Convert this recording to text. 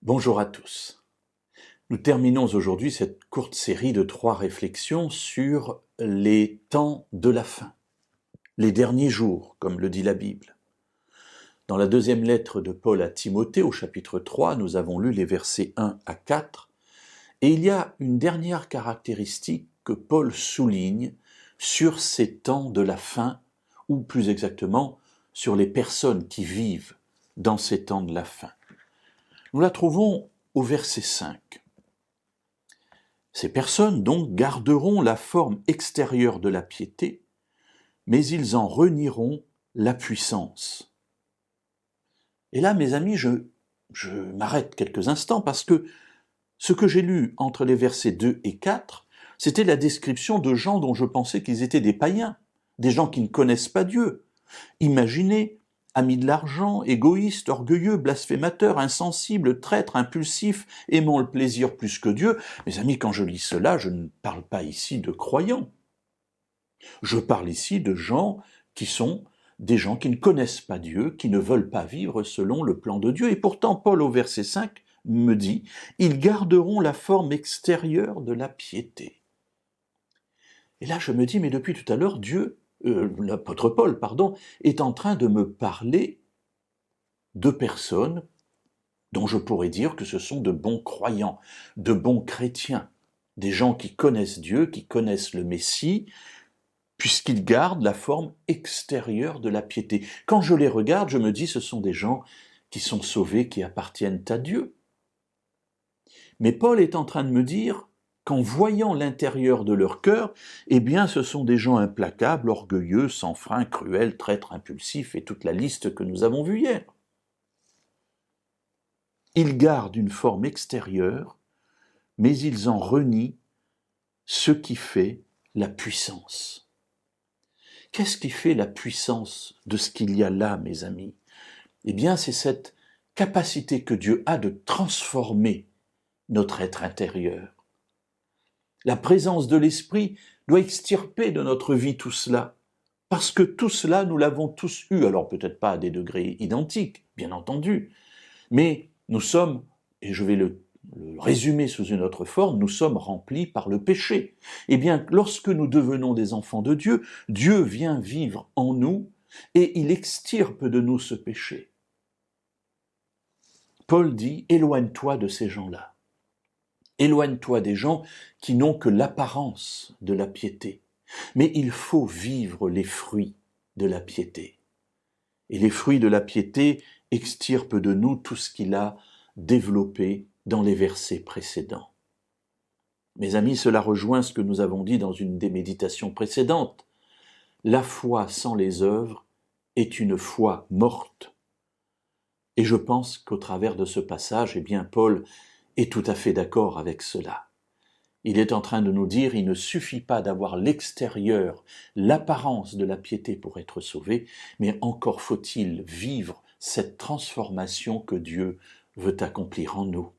Bonjour à tous. Nous terminons aujourd'hui cette courte série de 3 réflexions sur les temps de la fin, les derniers jours, comme le dit la Bible. Dans la deuxième lettre de Paul à Timothée, au chapitre 3, nous avons lu les versets 1 à 4, et il y a une dernière caractéristique que Paul souligne sur ces temps de la fin, ou plus exactement, sur les personnes qui vivent dans ces temps de la fin. Nous la trouvons au verset 5. Ces personnes donc garderont la forme extérieure de la piété, mais ils en renieront la puissance. Et là, mes amis, je m'arrête quelques instants parce que ce que j'ai lu entre les versets 2 et 4, c'était la description de gens dont je pensais qu'ils étaient des païens, des gens qui ne connaissent pas Dieu. Imaginez, amis de l'argent, égoïstes, orgueilleux, blasphémateurs, insensibles, traîtres, impulsifs, aimant le plaisir plus que Dieu. Mes amis, quand je lis cela, je ne parle pas ici de croyants. Je parle ici de gens qui sont des gens qui ne connaissent pas Dieu, qui ne veulent pas vivre selon le plan de Dieu. Et pourtant, Paul, au verset 5, me dit « Ils garderont la forme extérieure de la piété ». Et là, je me dis, mais depuis tout à l'heure, l'apôtre Paul, est en train de me parler de personnes dont je pourrais dire que ce sont de bons croyants, de bons chrétiens, des gens qui connaissent Dieu, qui connaissent le Messie, puisqu'ils gardent la forme extérieure de la piété. Quand je les regarde, je me dis, ce sont des gens qui sont sauvés, qui appartiennent à Dieu. Mais Paul est en train de me dire qu'en voyant l'intérieur de leur cœur, eh bien, ce sont des gens implacables, orgueilleux, sans frein, cruels, traîtres, impulsifs, et toute la liste que nous avons vue hier. Ils gardent une forme extérieure, mais ils en renient ce qui fait la puissance. Qu'est-ce qui fait la puissance de ce qu'il y a là, mes amis? Eh bien, c'est cette capacité que Dieu a de transformer notre être intérieur. La présence de l'Esprit doit extirper de notre vie tout cela, parce que tout cela, nous l'avons tous eu, alors peut-être pas à des degrés identiques, bien entendu, mais nous sommes, et je vais le résumer sous une autre forme, nous sommes remplis par le péché. Eh bien, lorsque nous devenons des enfants de Dieu, Dieu vient vivre en nous et il extirpe de nous ce péché. Paul dit, éloigne-toi de ces gens-là. Éloigne-toi des gens qui n'ont que l'apparence de la piété. Mais il faut vivre les fruits de la piété. Et les fruits de la piété extirpent de nous tout ce qu'il a développé dans les versets précédents. Mes amis, cela rejoint ce que nous avons dit dans une des méditations précédentes. La foi sans les œuvres est une foi morte. Et je pense qu'au travers de ce passage, eh bien, Paul est tout à fait d'accord avec cela. Il est en train de nous dire, il ne suffit pas d'avoir l'extérieur, l'apparence de la piété pour être sauvé, mais encore faut-il vivre cette transformation que Dieu veut accomplir en nous.